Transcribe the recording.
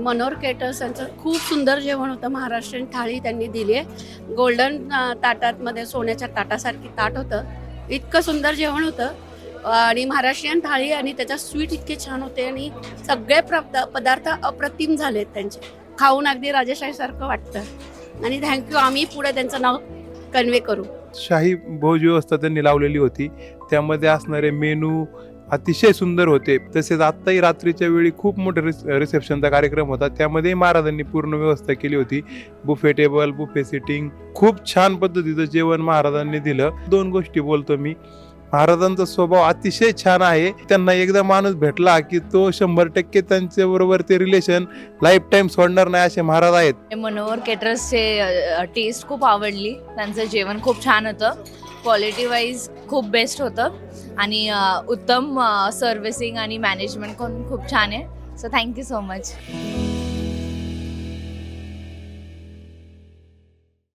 Manohar caters यांचं खूप सुंदर जेवण होतं. महाराष्ट्रीयन थाळी त्यांनी दिली आहे. गोल्डन ताटातमध्ये सोन्याच्या ताटासारखी ताट होतं. इतकं सुंदर जेवण होतं आणि महाराष्ट्रीयन थाळी आणि त्याच्यात स्वीट इतके छान होते आणि सगळे पदार्थ अप्रतिम झालेत त्यांचे. खाऊन अगदी राजेशाहीसारखं वाटतं आणि थँक्यू. आम्ही पुढे त्यांचं नाव कन्वे करू. शाही भोज व्यवस्था त्यांनी लावलेली होती. त्यामध्ये असणारे मेनू अतिशय सुंदर होते. तसेच आत्ताही रात्रीच्या वेळी खूप मोठा रिसेप्शनचा कार्यक्रम होता. त्यामध्ये महाराजांनी पूर्ण व्यवस्था केली होती. बुफे टेबल, बुफे सिटिंग, खूप छान पद्धतीचं जेवण महाराजांनी दिलं. 2 गोष्टी बोलतो मी. महाराजांचा स्वभाव अतिशय छान आहे. त्यांना एकदा माणूस भेटला की तो 100% त्यांच्या बरोबर ते रिलेशन लाईफ टाईम सोडणार नाही असे महाराज आहेत. मनोहर केटर्सचे टेस्ट खूप आवडली. त्यांचं जेवण खूप छान होतं. क्वालिटी वाईज खूप बेस्ट होतं आणि उत्तम सर्व्हिसिंग आणि मॅनेजमेंट पण खूप छान आहे. So thank you so much.